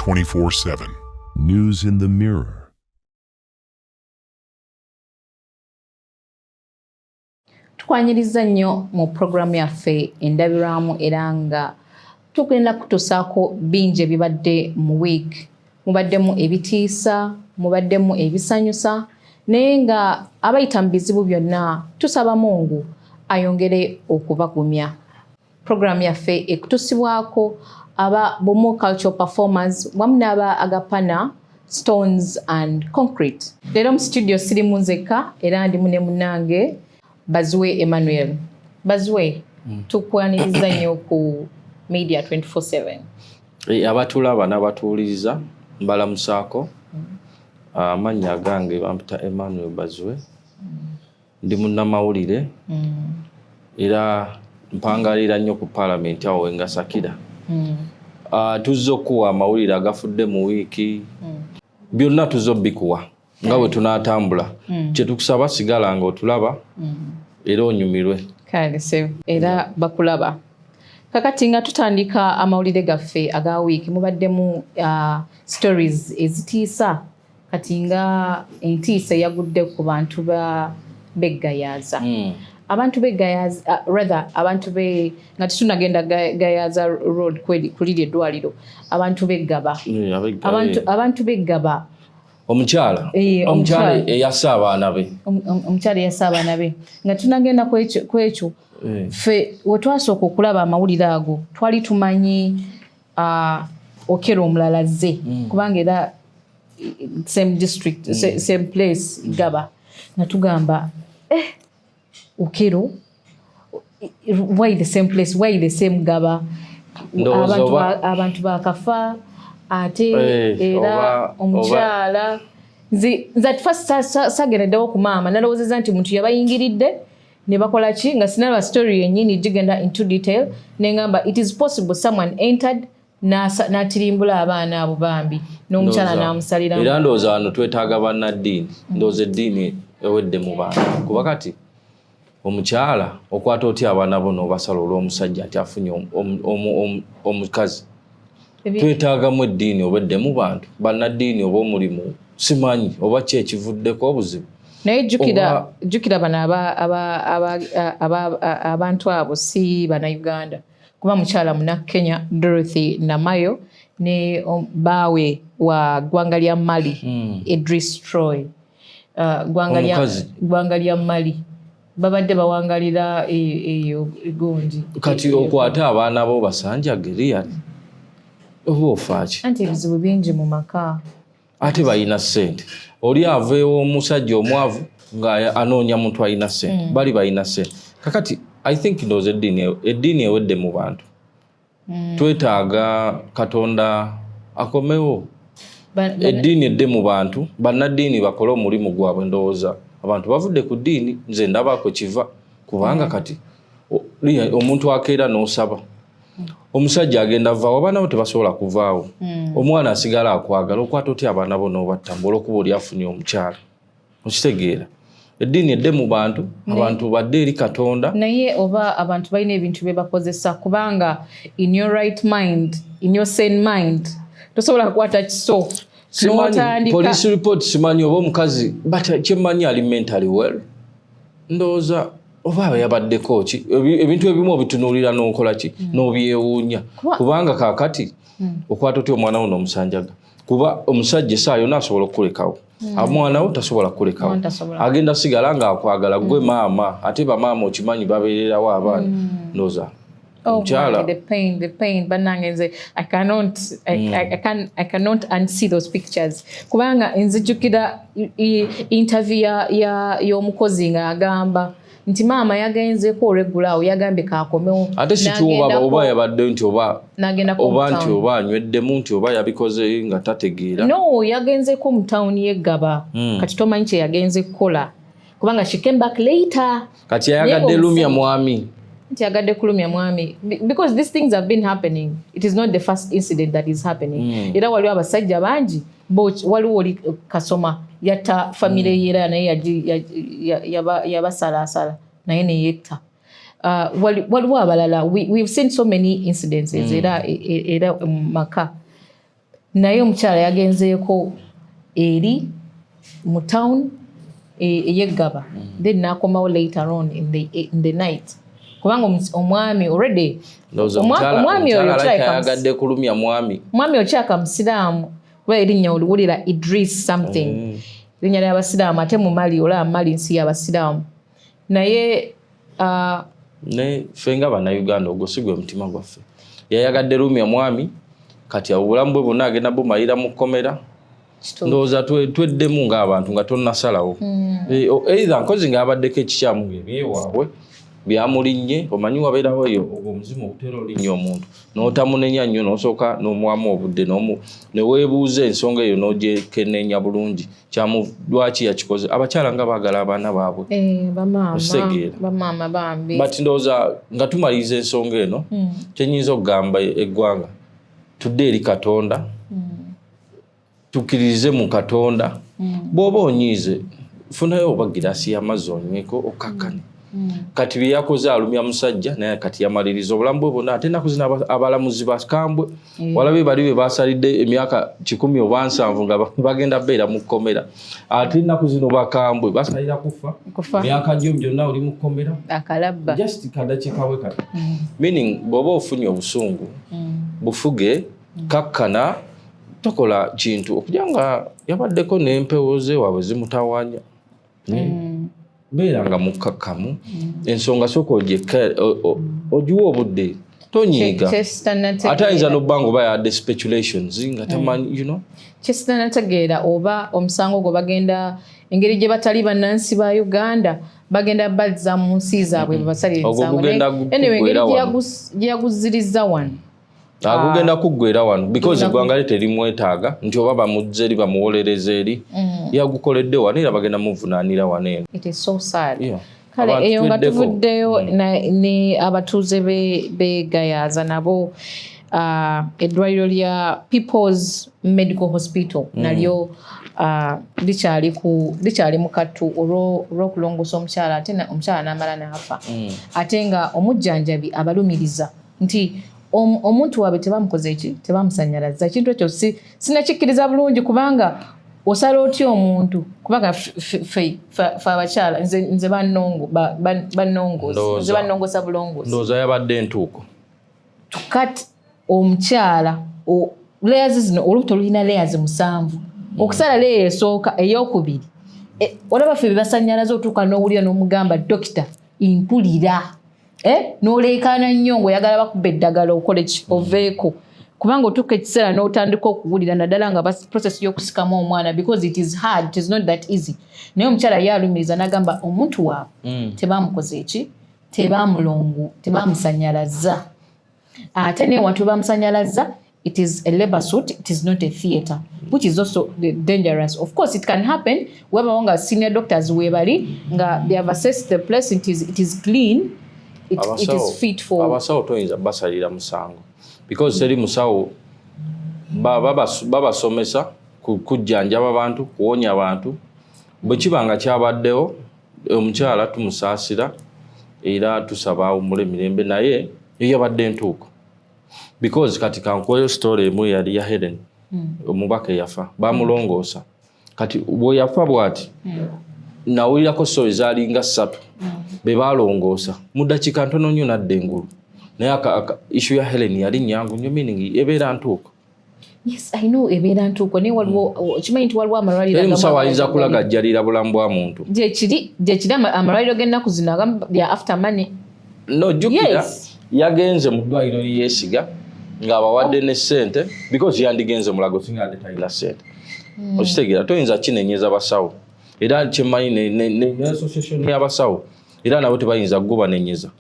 24/7. News in the Mirror. Tukwanyiriza nnyo mu programu yaffe endabirwamu era nga tugenda kutusaako bingi ebibadde mu week. Mubaddemu ebitiisa, mubaddemu ebisanyusa, naye nga abayita mu bizibu byonna tusaba Mungu ayongere okubagumya. Programu yaffe ekutusibwako aba Bomu Cultural Performers wamu n'aba Agapana Stones and Concrete. Leero mu studio sirimu nzekka era ndimu ne munnange Bazwe Emmanuel. Bazwe, tukwaniriza nnyo ku Media 24/7. Abatulaba n'abatuwuliriza mbalamusaako. Amannya gange bampita Emmanuel Bazwe. Ndi munnamawulire era mpangalira nnyo ku Parliament awo wengasakira. Tuzze okuwa amawulire agafudde mu wiiki. Byonna tuzze obbikuwa nga bwe tunaatambula. Kye tukusaba sigala nga otulaba era onyumirwe. Kale era bakulaba. Kakati nga tutandika amawulire gaffe aga wiiki mubaddemu stories ezitiisa kati nga entiisa yagudde ku bantu beggayaza. Abantu beggayaza abantu nga tetunagenda Gayaza Road kuliri eddwaliro abantu beggaba. Abantu beggaba. Omukyala eyassa abaana be. Omukyala eyassa abaana be. Nga tunagenda ku ekyo ffe we twasooka okulaba amawulire ago twali tumanyi Okero omulala azze kubanga era same district same place Gaba nga tugamba Okero why the same place, why the same Gaba, abantu bakafa ate era omukyala that first sagereddewo ku maama nalowoozezza nti muntu yabayingiridde ne bakola ki nga sinalaba story yennyini gigenda into detail nengamba it is possible someone entered n'atirimbula abaana abo bambi n'omukyala n'amusaliramu. Era ndowooza wano twetaaga bannaddiini, ndowooza eddiini ewedde mu bantu kuba kati omukyala okwata otya abaana bo n'obasala olw'omusajja nti afunye omukazi. Twetaagamu eddiini obedde mu bantu bannaddiini oba omulimu simanyi oba ki ekivuddeko obuzibu. Naye jjukira bano abantu abo si Bannayuganda kuba mukyala Munnakenya Dorothy Namayo ne baawe wa ggwanga lya Mali Idris Troy. Ggwanga lya Mali babadde bawangalira eyo egonji. Kati okwata abaana bo basanjage Riyad oba ofaaki. Anti ebizibu bingi mu maka. Ate balina ssente. Oli aveewo omusajja omwavu nga anoonya muntu alina ssente. Bali balina ssente. Kakati I think ndowooza eddiini ewedde mu bantu. Twetaaga Katonda akomewo. Eddiini edde mu bantu. Bannaddiini bakole omulimu gwabwe ndowooza. Abantu bavudde ku ddiini nze ndabako kiva kubanga kati omuntu akeera n'osaba. Omusajja agenda vaawo abaana bo tebasobola kuvaawo. Omwana asigala akwagala okwata otya abaana bo n'obattambula okuba oli afunye omukyala. Okitegeera. Eddiini edde mu bantu, abantu badde eri Katonda. Naye oba abantu balina ebintu bye bakozesa kubanga in your right mind, in your sane mind, tosobola kukwata kiso. Simanyi, police report simanyi oba omukazi but kyemmanyi ali mentally well. Ndowooza oba yabaddeko ki ebintu ebimu obitunuulira n'okola ki n'obyewuunya kubanga kaakati okwata otya omwana wo n'omusanjaga kuba omusajja essaawa yonna asobola okukulekawo omwana wo tasobola kukulekawo agenda sigala ng'akwagala gwe maama ate bamaama okimanyi babeererawo abaana ndowooza omukyala. The pain bannange nze I cannot unsee those pictures kubanga nzijjukira interview y'omukozi ng'agamba nti maama yagenzeko regular yagambye kaakomewo ate situoba oba yabadde nti oba nti oba anyweddemu nti oba yabikoze nga tategeera. No, yagenzeko mu town y'Eggaba kati tomanyi kye yagenze kukola kubanga she came back later. Kati yagadde lumya mwami. Nti yagadde kulumya mwami because these things have been happening. It is not the first incident that is happening. Era waliwo abasajja bangi waliwo oli Kasoma yatta family yera naye yabasalaasala naye ne yetta. Waliwo abalala we've seen so many incidences era maka naye omukyala yagenzeeko eri mu town eyeggaba then nakomawo later on in the night kubanga omwami already omwami oyo yagadde kulumya mwami okyaka musiraamu kuba erinnya oliwulira Idris something erinnya ly'abasiraamu ate mu Mali olaba Mali nsi y'abasiraamu naye ne fenga bannayuganda ogwo si gwe mutima gwaffe yayagadde lumya mwami kati obulamu bwe bwonna agenda bumalira mu kkomera ndowooza tweddemu ng'abantu nga tonnasalawo either nkozi ng'abaddeko ekikyamu ng'ebyewaabwe byamulinnye omanyi wabeerawo eyo ogwo omuzimu obutera olinnye omuntu n'otamunenya nnyo n'osooka n'omuwamu obudde ne weebuuza ensonga eyo n'ogyekenneenya bulungi lwaki yakikoze abakyala nga baagala abaana baabwe bamaama bambi but ndowooza nga tumaliriza ensonga eno kyenyinza okugamba eggwanga tudde eri Katonda tukkiririze mu Katonda bw'oba onyiize funayo oba girasi y'amazzi onyweko okkakkane kati bye yakoze alumya musajja naye kati yamaliriza obulamu bwe bwonna ate ennaku zino abalamuzi bakambwe walabe bali be basalidde emyaka 10 oba 7 nga bagenda beera mu kkomera ate ennaku zino bakambwe basalira kufa myaka gyo gyonna oli mu kkomera akalabba just kadakikawe kati meaning bw'oba ofunye obusungu bufuge kakkana tokola kintu okujja nga yabaddeko n'empewo ze waabwe zimutawaanya beera nga mukkakkamu ensonga sooka ogiwa obudde tonyiiga ate ayinza n'obbanga oba yadde speculations nga tamanyi kyesitanategeera oba omusango gwe bagenda engeri gye batali bannansi ba Uganda bagenda bazza mu nsi zaabwe babasalira emisango gye yaguziriza wano agugenda kuggwera wano because eggwanga terimwetaaga nti oba bamuzze eri bamuwolereza eri yagukoledde wano era bagenda muvunaanira wano eno. It is so sad. Kale eyo nga tuvuddeyo ne abatuuze be Gayaza nabo eddwaliro lya People's Medical Hospital nalyo likyali mu kattu olw'okulongoosa omukyala ate omukyala n'amala n'afa ate nga omujjanjabi abalumiriza nti omuntu waabwe tebamukoze eki tebamusanyalaza ekintu ekyo sinakikkiriza bulungi kubanga osala otya omuntu kubanga fe abakyala nze bannongoosa bulongoosi ndowooza yabadde entuuko tukati omukyala layers zino olubuto lulina layers 7 okusala layer esooka ey'okubiri olaba ffe bebasanyalaza otuuka n'owulira n'omugamba dokita impulira n'oleekaana nnyo ng'oyagala bakubba eddagala okola oveeko kubanga otuuka ekiseera n'otandika okuwulira naddala nga process y'okusikamu omwana because it is hard, it is not that easy. Naye omukyala ye alumiriza n'agamba omuntu waabwe tebamukoze eki tebamusanyalaza ate naye watu bamusanyalaza it is a labor suit, it is not a theatre, which is also dangerous. Of course, it can happen where senior doctors webali nga they have assessed the place, it is clean, it is fit for abasawo toyinza basalira musango because seri musawo babasomesa kujjanjaba abantu kuwonya abantu bwe kibanga kyabaddewo omukyala tumusaasira era tusaba omule mirembe naye yabadde entuuko because kati kankoyo story emu yali ya Helen omubaka yafa bamulongoosa kati bwe yafa bwati nawulirako story zalinga 3 be balongoosa mu dakika ntono nnyo nadde engulu naye issue ya Helen yali nyangu nnyo meaning ebeera ntuuko. Yes, I know ebeera ntuuko naye waliwo kimanyi nti waliwo amalwaliro agamu musawo ayinza kulagajjalira bulamu bwa muntu gye kiri amalwaliro g'ennaku zino agamu bya after money. No, jukira yagenze mu ddwaliro lyesiga ng'abawadde ne ssente because yandigenze mulago singa ate talina ssente okitegeera toyinza kinenyeza basawo era kyemmanyi ne association y'abasawo era nabo tebayinza kugobanenyeza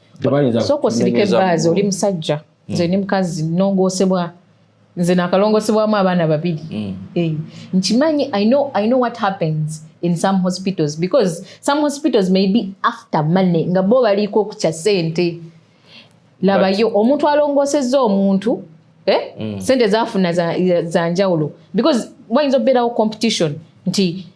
sooka osirika ebbaazi oli musajja nze ni mukazi nongoosebwa nze nakalongoosebwamu abaana 2 nkimanyi I know what happens in some hospitals because some hospitals may be after money nga bo baliko okukya ssente labayo omuntu alongoosezza omuntu sente zafuna za njawulo because wayinza obeerawo competition nti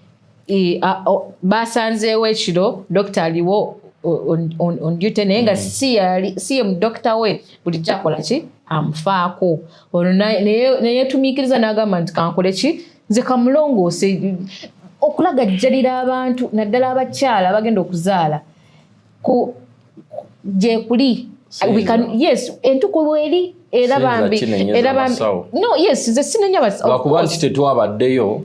basanzeewo ekiro dokita aliwo on duty naye nga si doctor we bulijjo akola ki amufaako ono neyetumiikiriza n'agamba nti kankole ki nze kamulongoose okulagajjalira abantu naddala abakyala abagenda okuzaala gye kuli yes entukubu eri era bambi no yes nze sinenya lwakuba nti tetwabaddeyo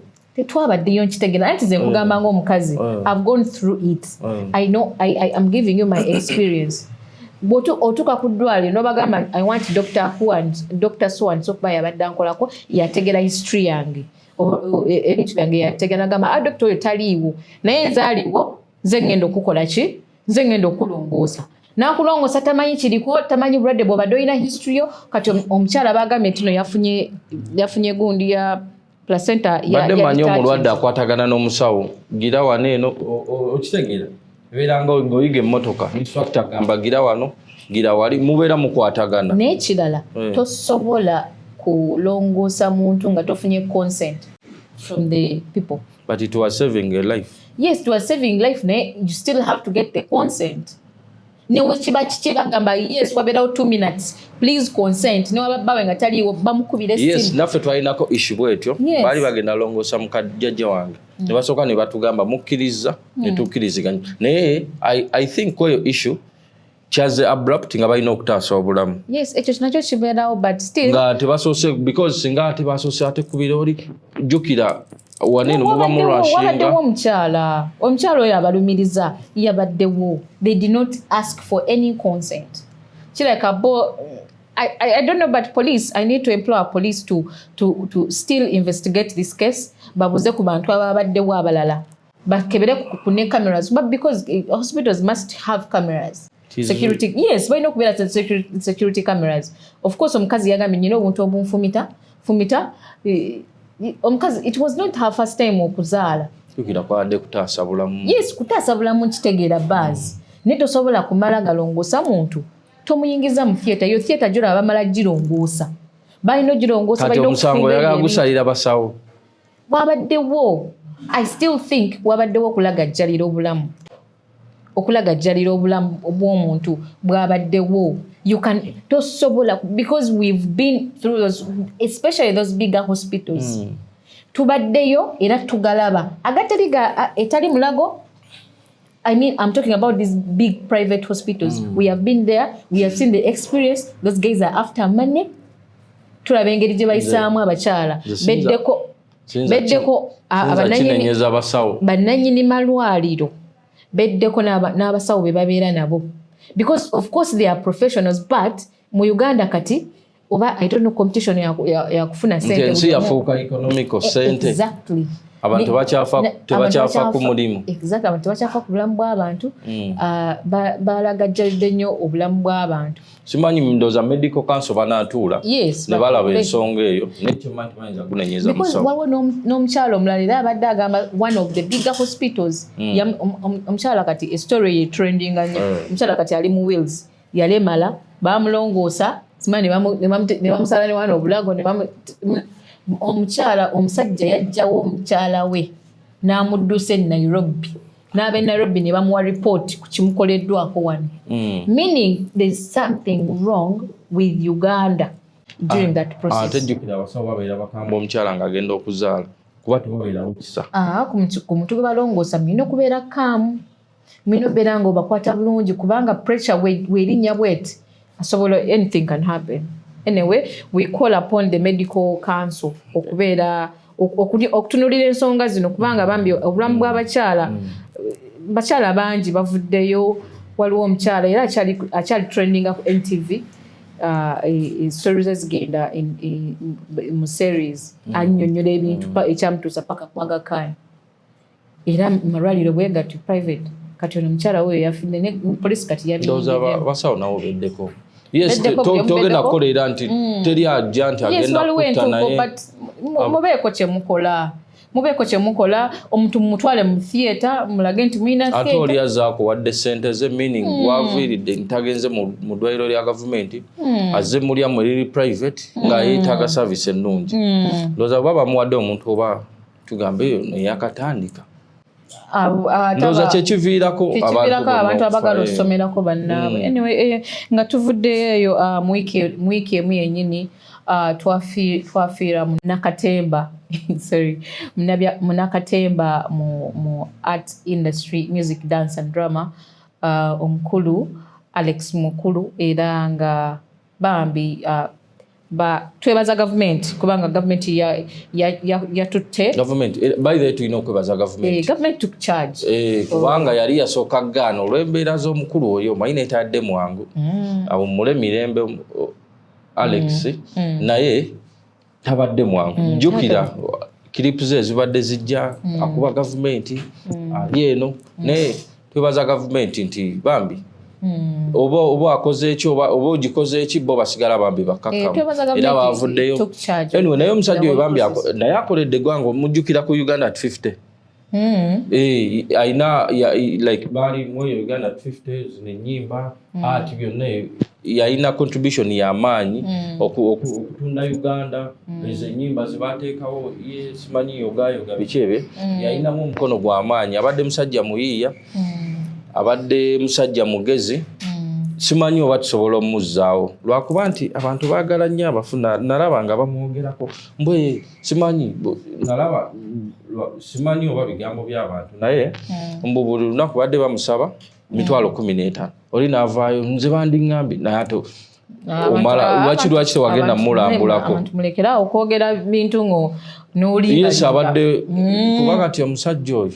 nkitegera anti nze nkugamba ng'omukazi I've gone through it I know I'm giving you my experience otuuka ku ddwaliro n'obagamba I want Dr. so and so kuba yabadde ankolako yategera history yange ebintu byange yategera nagamba doctor oyo taliiwo naye nze aliwo nze ngenda okukola ki nze ngenda okulongoosa nakulongoosa tamanyi kiriko tamanyi bulwadde bw'obadde olina history yo kati omukyala bagambye nti no yafunye gundi ya placenta badde manyi omulwadde akwatagana n'omusawo gira wano eno okitegeera ebeera ng'oyiga emmotoka instructor agamba gira wano gira wali mubeera mukwatagana n'ekirala tosobola kulongoosa muntu nga tofunye consent from the people but it was saving a life. Yes, it was saving life naye you still have to get the consent newe kiba kikibagamba yes wabeerawo 2 minutes please consent newababawe nga taliiwo bamukubira essimu yes naffe twalinako issue bwetyo baali bagenda longoosa mukajjajja wange ne basooka ne batugamba mukkiriza ne tukkiriziganya naye I think kweyo issue kyaze abrupt nga balina okutaasa obulamu yes ekyo kinakyo kibeerawo but still nga tebasoose because singa tebasoose ate kubira oli jjukira waneno muba mulwashinga omukyala oyo abalumiriza yabaddewo they did not ask for any consent kireka bo I don't know but police I need to employ police to still investigate this case babuze ku bantu ababaddewo abalala bakebere ku ne cameras but because hospitals must have cameras security yes why not kubeera security cameras of course omukazi yagambye nyina obuntu obunfumita omukazi it was not her first time okuzaala tukira kwadde kutaasa bulamu yes kutaasa bulamu kitegeera buzz ne tosobola kumala galongoosa muntu tomuyingiza mu theater yo theater jora bamala girongoosa balina girongoosa balina omusango yaga gusalira basawo wabaddewo I still think wabaddewo okulagajjalira obulamu obw'omuntu bwabaddewo you can tosobola because we've been through those especially those bigger hospitals tubaddeyo era tugalaba etali mulago I mean I'm talking about these big private hospitals we have been there we have seen the experience those guys are after money tulaba engeri gye bayisaamu abakyala beddeko bannannyini malwaliro beddeko n'abasawo be babeera nabo because of course they are professionals but mu Uganda kati oba I don't know competition ya kufuna sente nsi yafuuka economical sente exactly abantu tebakyafa ku mulimu exactly abantu tebakyafa ku bulamu bw'abantu balagajjalidde nnyo obulamu bw'abantu simanyi ndowooza medical council banaatuula ne balaba ensonga eyo nekyomanyi bayinza kunenyeza musawo waliwo n'omukyalo omulala era abadde agamba one of the bigger hospitals omukyala kati estory ye trendinga nnyo omukyala kati ali mu Wales yalemala bamulongoosa simanyi ne bamusala ne wana obulago omusajja yajjawo omukyala we n'amuddusa e Nairobi n'ab'e Nairobi ne bamuwa report ku kimukoleddwako wano meaning there's something wrong with Uganda during that process. Tejjukira abasawo babeera bakamba omukyala ng'agenda okuzaala kuba tebabeerawo kisa ku muntu gwe balongoosa mulina okubeera kaamu mulina okubeera ng'obakwata bulungi kubanga pressure werinnya bweti asobola anything can happen. Anyway, we call upon the medical council okubeera okutunulira ensonga zino kubanga bambi obulamu bw'abakyala bakyala bangi bavuddeyo waliwo omukyala era akyali trendinga ku NTV stories ezigenda mu series annyonnyola ebintu ekyamutuusa paka ku Aga Khan era malwaliro bwe gati private kati ono omukyala weyo yafudde ne poliisi kati basawo nawo beddeko yes togenda kukolera nti teri ajja nti agenda kutta naye mubeeko kyemukola omuntu mumutwale mu theatre mulage nti mulina ate oli azaako wadde ssente ze meaning gwaviiridde ntagenze mu ddwaliro lya gavumenti azze mulyamu eriri private nga yeetaaga service ennungi ndowooza baba bamuwadde omuntu oba tugambe eyo neyakatandika ndoza kyekiviirako abantu abagala okusomerako bannaabwe. Anyway, nga tuvuddeyo eyo mu wiiki emu yennyini twafiira Munakatemba Munakatemba mu art industry, music, dance and drama, omukulu Alex Mukulu, era nga bambi twebaza gavumenti kubanga gavumenti yatutte. By the way, tulina okwebaza gavumenti. Government took charge. Kubanga yali yasooka gaana olw'embeera z'omukulu oyo mayina etadde mwangu awummule mirembe Alex naye tabadde mwangu. Jjukira kiripu ze zibadde zijja akuba gavumenti ali eno naye twebaza gavumenti nti bambi oba akoze ekyo oba ogikoze eki bo basigala bambi bakkakkamu era bavuddeyo. Anyway, naye omusajja we bambi naye akoledde eggwanga omujjukira ku Uganda at 50. Ayina like bali mweyo Uganda at 50 zino ennyimba ati byonna yalina contribution y'amaanyi okutunda Uganda. Ezo ennyimba zibateekawo ye simanyi yogayoga biki ebyo yalinamu omukono gw'amaanyi. Abadde musajja muyiiya, abadde musajja mugezi. Simanyi oba tusobola omuzzaawo lwakuba nti abantu baagala nnyo abafuna. Nalaba nga bamwogerako mbwe simanyi oba bigambo by'abantu naye mbu buli lunaku badde bamusaba 15,000. Oli naavaayo nze bandiŋŋambye naye ate omala lwaki tewagenda mulambulako. Mulekera okwogera bintu ngo n'oli. Yes, abadde kuba kati omusajja oyo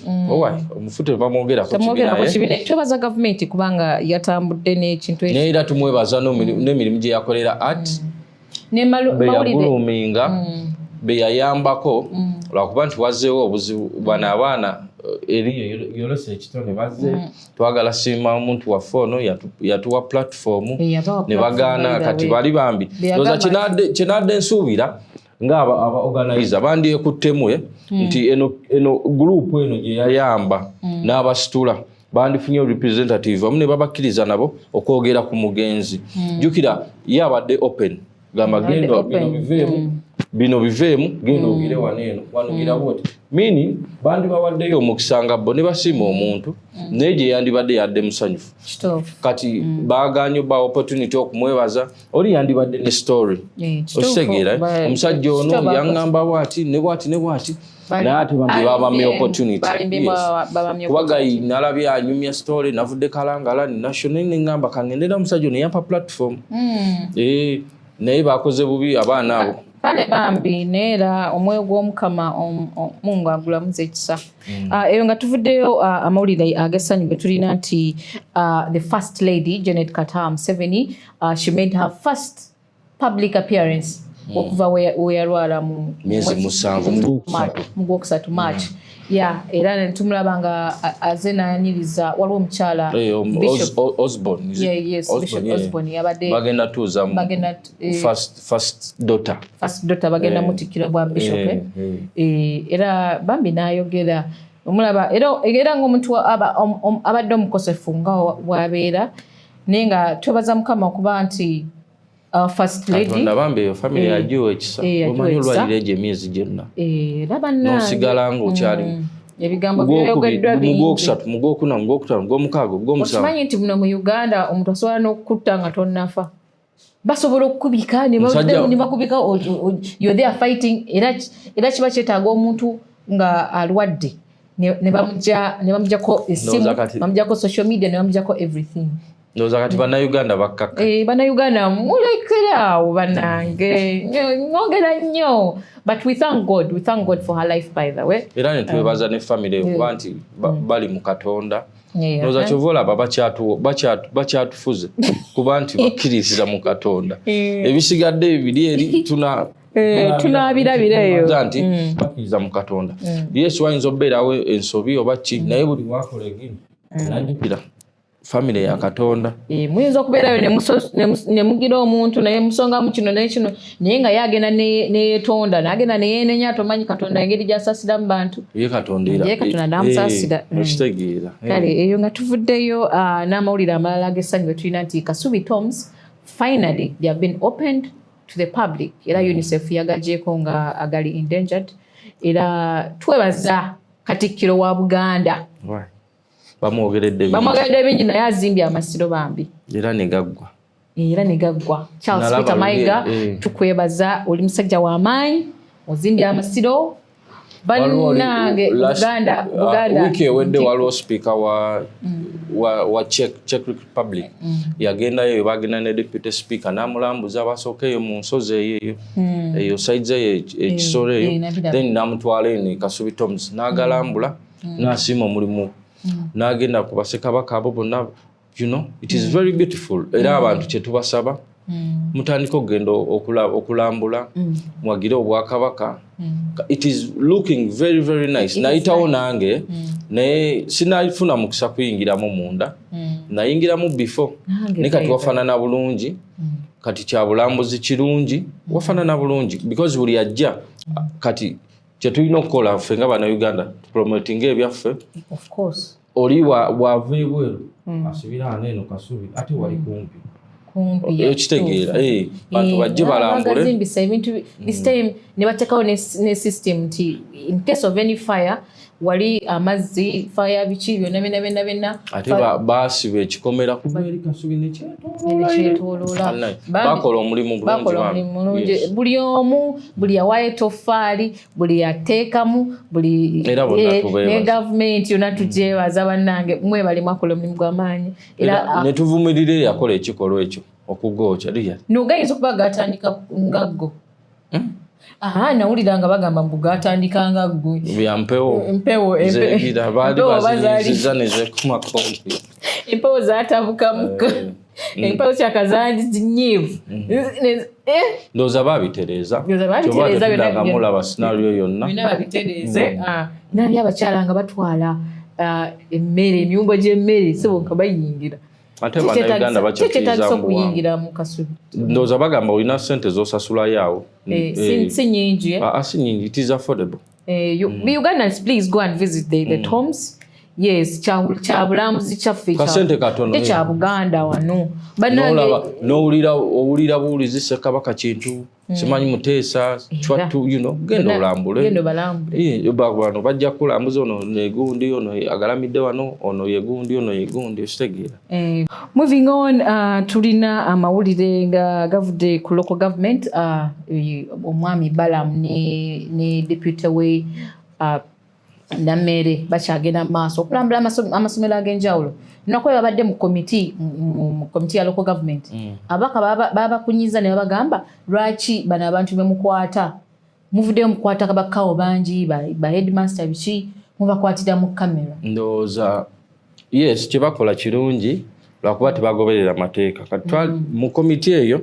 omufute bamwogerako kibiina. Twebaza gavumenti kubanga yatambudde n'ekintu ekyo. Naye era tumwebaza n'emirimu gye yakolera art beyaguluminga beyayambako lwakuba nti wazzeewo obuzibu bwana abaana eri yolose ekitone bazze twagala siima omuntu waffe ono yatuwa platform ne bagaana kati bali bambi ndoza kyenadde nsuubira ng'aba organizer bandyekuttemwe nti eno gurupu eno gye yayamba n'abasitula bandifunye representative amu ne babakkiriza nabo okwogera ku mugenzi. Jjukira ye abadde open gamba genda bino biveemu genda ogire waneeno wanugira bwoti mini bandi bawaddeyo omukisa nga bo ne basiima omuntu naye gye yandibadde yadde musanyufu kati baaganye ba opportunity okumwebaza oli yandibadde ne story okitegeera omusajja ono yaŋŋamba bwati ne bwati naye ate bambi babamye opportunity kubagayi nalabye anyumya story navudde Kalangala ni national neŋŋamba kangendera omusajja ono yampa platform naye bakoze bubi abaana abo kale bambi neera omwoyo gw'omukama Mungu agulamuza ekisa. Eyo nga tuvuddeyo amawulire agessanyu ge tulina nti the first lady Janet Kataaha Museveni she made her first public appearance okuva we yalwala mu myezi 7 mu Gwokusatu March. Era netumulaba nga aze n'ayaniriza waliwo omukyala Osborne. Bishop Osborne yabadde bagenda tuuza first daughter bagenda mutikira bwa bishop. Era bambi n'ayogera omulaba era ng'omuntu abadde omukosefu nga wabeera naye nga twebaza Mukama okuba nti first lady Katonda bambi eyo family yajiwa ekisa omanyi olwalira egyo emyezi gyonna n'osigala ng'okyalimu ebigambo byoyogeddwa bingi mu Gwokuna mu Gwokutaano Gwomukaaga Gwomusanvu. Okimanyi nti muno mu Uganda omuntu asobola n'okukutta nga tonnafa basobola okukubika ne bakubika you're there fighting era kiba kyetaaga omuntu nga alwadde ne bamujjako essimu bamujjako social media ne bamujjako everything. Ndoza kati bannayuganda bakkakka. Bannayuganda mulekerawo bannange ngogera nnyo but we thank God for her life by the way. Era ne twebaza ne family kuba nti bali mu Katonda. Ndoza kyovola bakyatufuze kuba nti bakkiririza mu Katonda. Ebisigadde biri eri tunaabirabireyo nti bakkiriza mu Katonda. Yesu wayinza obbeerawo ensobi oba ki naye buli wakola egini najjukira family ya Katonda. Muyinza okubeerayo ne mugira omuntu naye musongamu kino n'ekino naye nga yagenda neyetonda n'agenda neyeenenya tomanyi Katonda engeri gy'asaasiramu bantu. Ye Katonda n'amusaasira. Okitegeera. Kale eyo nga tuvuddeyo n'amawulire amalala ag'essanyu ge tulina nti Kasubi Tombs finally they have been opened to the public. Era UNICEF yagagyeko nga agali endangered. Era twebaza Katikkiro wa Buganda bamwogeredde bingi naye azimbye amasiro bambi era ne gaggwa. Charles Peter Mayiga tukwebaza oli musajja w'amaanyi ozimbye amasiro bannange Buganda wiki ewedde waliwo speaker wa Czech Republic yagendayo bagenda ne deputy speaker n'amulambuza basookeyo mu nsozi eyo sides ekisoro eyo then n'amutwala eno Kasubi Toms n'agalambula n'asiima omulimu n'agenda ku bassekabaka abo bonna. It is very beautiful. Era abantu kye tubasaba mutandika okugenda okulambula mwagire obwakabaka. It is looking very very nice. Nayitawo nange naye sinafuna mukisa kuyingiramu munda nayingiramu before ne kati wafaanana bulungi kati kya bulambuzi kirungi wafaanana bulungi because buli ajja kati kye tulina okukola ffe nga Bannayuganda promoting ebyaffe. Of course. Oli wava ebweru asibira aneeno Kasubi ate wali kumpi ekitegeera bantu bajje balambule bazimbisa ebintu this time ne bateekawo ne system nti in case of any fire wali amazzi fire biki byonna ate baasiba ekikomera kuva eri Kasubi nekyetooloola bakola omulimu bulungi buli omu buli yawaayo ettoffaali buli yateekamu buli ne gavumenti yonna tugyebaza bannange mwebali mwakola omulimu gw'amaanyi era ne tuvumirira eyakola ekikolwa ekyo okugookya nogayinza okuba gatandika ngaggo nawulira nga bagamba mbu gatandika nga ggwe byampewo empewo zatabukamuka empewo kyakazanji nyivu ndowooza babitereeza mulaba sinario yonna babitereeze nabi abakyala nga batwala emmere emyumba gy'emmere siboka bayingira ate Bannayuganda bakyakiriza okuyingira mu Kasubi. Ndowooza bagamba olina ssente z'osasulayo awo. Si nyingi. Si nyingi, it is affordable. Ugandans, please go and visit the tombs. Yes, kya bulambuzi kyaffe kasente katono kya Buganda wano. Owulira buwulizi Ssekabaka Kintu simanyi Muteesa Chwatu genda olambule. Bano bajja kulambuza ono negundi ono agalamidde wano ono yegundi ono yegundi okitegeera. Moving on, tulina amawulire nga gavudde ku local government omwami Balaam ne deputy we Namere bakyagenda maaso okulambula amasomero ag'enjawulo. Nako babadde mu committee ya local government. Abaka babakunyiza ne babagamba lwaki bano abantu bemukwata muvuddeyo mukwata kabakawo bangi ba headmaster biki mubakwatira mu kamera. Ndowooza yes kye bakola kirungi lwakuba tebagoberera amateeka. Kati mu committee eyo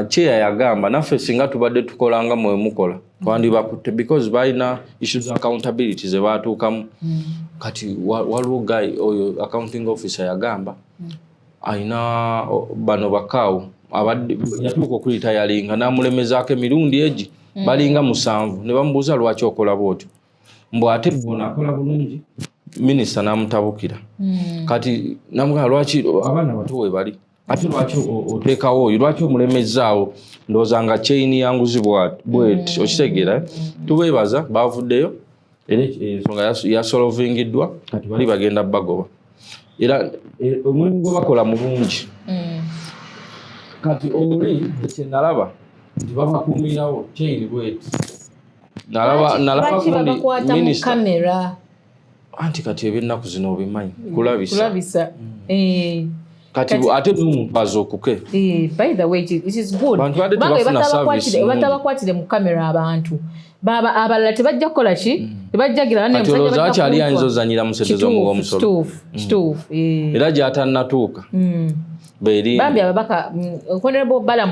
chair yagamba naffe singa tubadde tukolanga mwe mukola twandibakutte because balina issues accountability ze baatuukamu. Kati waliwo guy oyo accounting officer yagamba ayina bano bakaawo abadde yatuuka okulitayalinga n'amulemezaako emirundi egi balinga 7 ne bamubuuza lwaki okola bwotyo mbu ate bona akola bulungi minisita n'amutabukira. Kati namugamba lwaki abaana bato we bali ate lwaki oteekawo oyo lwaki omulemezaawo ndowooza nga chain yanguzi bweti okitegeera. Tubeebaza bavuddeyo era ensonga yasolovingiddwa kati bali bagenda bagoba era omulimu gwe bakola mulungi. Kati oli kye nalaba nti babakuumirawo chain bweti nalaba kundi minisita anti kati ebyennaku zino obimanyi kulabisa. Kati ate n'omuntu azookuke. By the way, it is good. Batabakwatire mu kamera abantu abalala tebajja kukola ki tebajjagira kati olowooza wakyali ayinza ozanyira mu sente z'omuwa omusolo era gy'atannatuuka bambi ababaka Honorable Balaam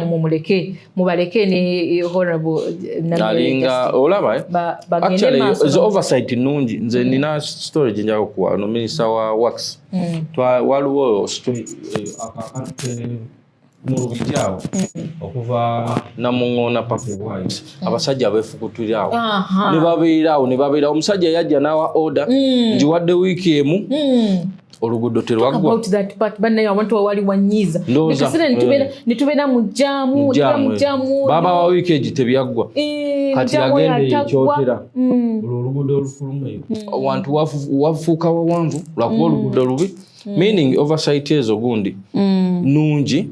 mubaleke ne Honorable nalinga olaba actually is oversight nungi. Nze nina story gyenjala okuwa no minister wa works waliwo mu Rubijjawo okuva Namuŋŋoona paka Wise abasajja beefukutirawo ne babeerawo omusajja yajja n'awa order njiwadde wiiki emu oluguudo terwaggwa about that part bannaye abantu wali wanyiza nekasira nitubeera mu jaamu baba wa weekend tebyaggwa kati yagende ekyotera oluguudo olufuluma abantu wafuuka wawanvu lwakuba oluguudo lubi meaning oversight ezo gundi nungi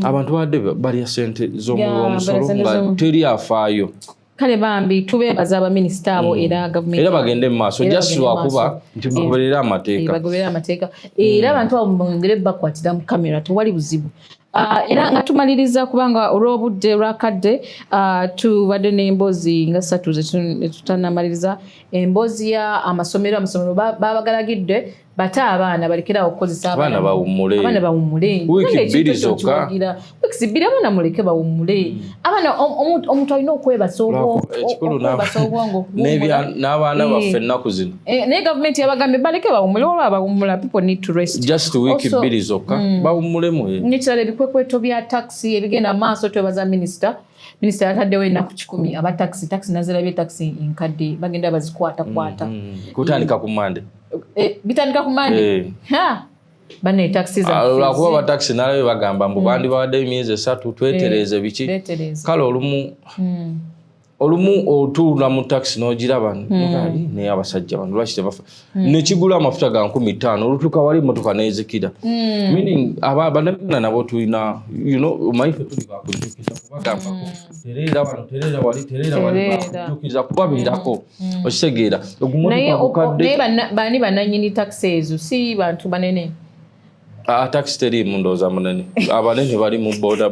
abantu badde balya sente z'omusolo nga teri afaayo kale bambi tubeebaza abaminisita abo era gavumenti era bagende mu maaso just lwakuba nti bagoberera amateeka era abantu abo mwongere bakwatira mu kamera tewali buzibu era nga tumaliriza kubanga olw'obudde lwakadde tubadde n'emboozi nga 3 zetutanamaliriza emboozi ya amasomero babagalagidde bata abaana balekera okukozesa abaana bawummule wiiki 2 zokka wiiki 2 abaana muleke bawummule abaana omuntu alina okwebasa obwongo n'abaana baffe ennaku zino naye gavumenti yabagambye baleke bawummule olwo abawummula people need to rest just wiiki 2 zokka bawummulemu nekirala ebikwekweto bya taxi ebigenda maaso twebaza minisita yataddewo ennaku 10 aba taxi nazirabye taxi enkadde bagenda bazikwata kutandika ku Monday bitandika ku Monday bane taxi za lwakuba ba taxi nalabe bagamba mbu bandi bawadde emyezi 3 twetereze biki kale olumu otuula mu taxi n'ogiraba naye abasajja bano lwaki tebafa nekigula amafuta ga 15,000 olutuuka wali emmotoka n'ezikira meaning bannabiganda nabo tulina omanyife tuli bakujjukiza kubagambako terera wali bakujjukiza kubabeerako okitegeera naye bani bannannyini taxi ezo si bantu banene taxi teri mundooza munene abanene bali mu boda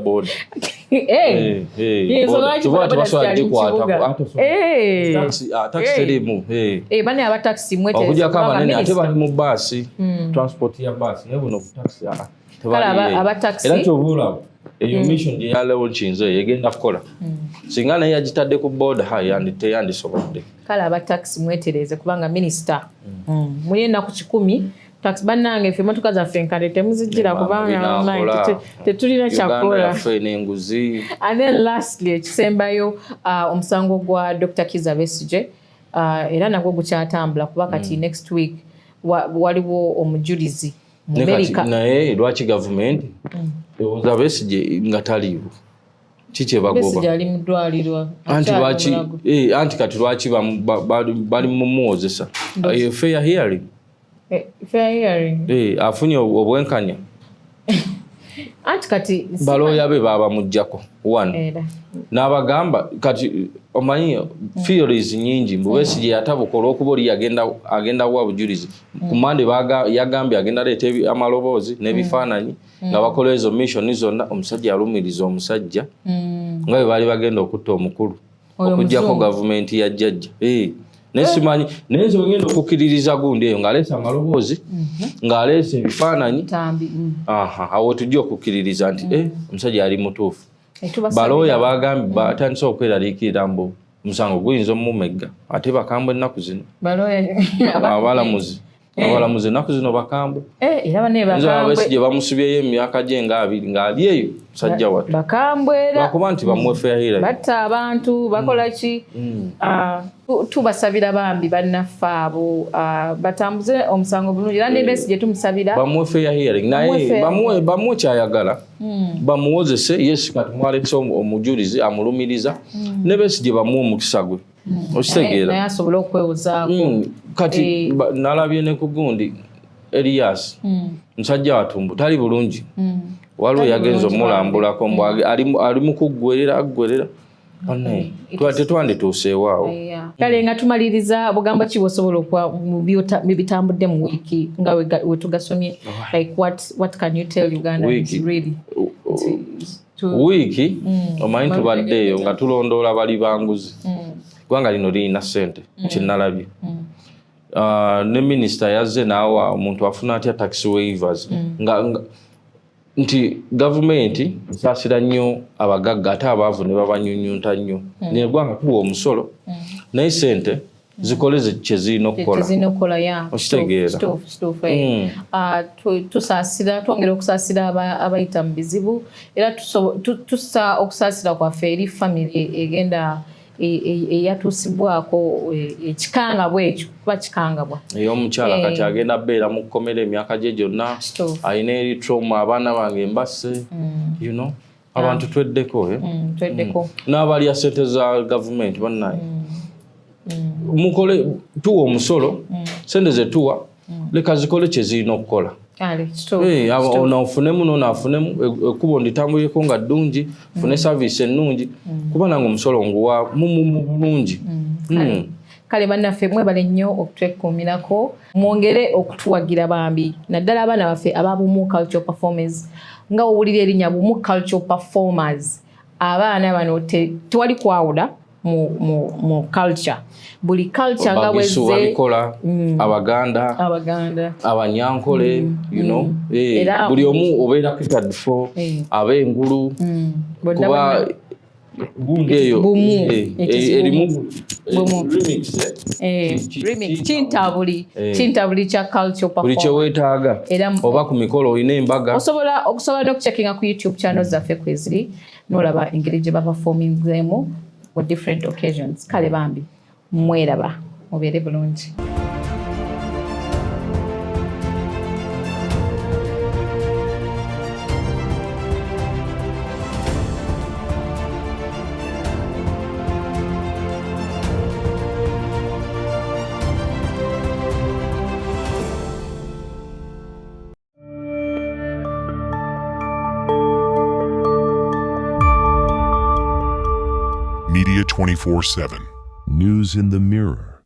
bane abataxi okujjako abanene ate bali mu baasi transport ya baasi naye buno butaxi era kyobuulawo eyo mission gye yalewo nkinze yegenda kukola singa naye yagitadde ku boda teyandisobodde kale abataxi mwetereze kubanga minisita muli ennaku 10 taxi bannange ffe emmotoka zaffe enkadde temuzijjira kubanga tetulina kyakola and then lastly ekisembayo omusango gwa Dr. Kizza Besigye era nagwo gukyatambula kuba kati next week waliwo omujulizi mu America naye lwaki gavumenti ewooza Besigye nga taliiwo kikyebagoba ali mu ddwaliro anti kati lwaki bali mumuwozesa fair hearing afunye obwenkanya anti kati balooya be babamuggyako n'abagamba kati omanyi theories nyingi mbu Besigye yatabuka olw'okuba oli agenda wa bujulizi ku Mande yagambye agenda leeta amaloboozi n'ebifaananyi nga bakola ezo mission zonna omusajja alumiriza omusajja nga bwe baali bagenda okutta omukulu okuggyako gavumenti ya jjajja nesimanyi nenzo ngendo okukkiririza gundi eyo ng'aleese amaloboozi ng'aleese ebifaananyi awo tujja okukkiririza nti omusajja ali mutuufu balooya bagambye batandise okweraliikirira mbu omusango guyinza omumegga ate bakambwe ennaku zino abalamuzi ennaku zino bakambwe Besigye bamusibyeyo emyaka gye nga 2 ng'ali eyo musajja wattu lwakuba nti bamwefeahira batta abantu bakola ki tubasabira bambi bannaffe abo batambuze omusango bulungi era ne Besigye tumusabira bamwefeahira naye bamuwe kyayagala bamuwozese yesu kati mwaletse omujulizi amulumiriza ne Besigye bamuwe omukisa gwe okitegeera naye asobola okwewozaako kati nalabye ne ku gundi Elias musajja watumbu tali bulungi waliwo yagenza omulambulako mbu ali mu kuggwerera tetwandituuseewaawo kale nga tumaliriza bugamba ki bwosobola okuwa mu bitambudde mu wiiki nga wetugasomye like what can you tell Uganda really wiiki omanyi tubaddeeyo nga tulondoola bali banguzi gwanga lino lirina ssente kyenalabye ne minisita yazze naawa omuntu afuna atya taxi waivers nti gavumenti esaasira nnyo abagagga ate abaavu ne babanyunyunta nnyo negwanga tuwa omusolo naye ssente zikoleze kyezirina okukola okitegeera tusaasira twongera okusaasira abayita mu bizibu era tusa okusaasira kwaffe eri famire egenda eyatuusibwako ekikangabwa ekyo kuba kikangabwa ey'omukyala kati agenda beera mu kkomera emyaka gye gyonna alina eri trauma abaana bange mbase you know abantu tweddeko n'abalya ssente za gavumenti bannaye mukole tuwa omusolo sente ze tuwa leka zikole kye zirina okukola ono ofunemu nono afunemu ekkubo nditambulireko nga ddungi fune service ennungi kuba nange omusolo nguwa bulungi kale bannaffe mwebale nnyo okutwekuumirako mwongere okutuwagira bambi naddala abaana baffe ababumu cultural performers nga owulira erinnya bumu cultural performers abaana bano tewali kwawula mu culture buli culture nga bweze babikola abaganda abanyankole you know buli omu obeera prepared for ab'engulu kuba bungeyo erimu remix kintabuli kya culture performance buli kyeweetaaga oba ku mikolo olina embaga osobola n'okucekinga ku YouTube channel zaffe kweziri n'olaba engeri gye baperformingzeemu for different occasions. Kale bambi mweraba mubeere bulungi. Media 24/7. News in the Mirror.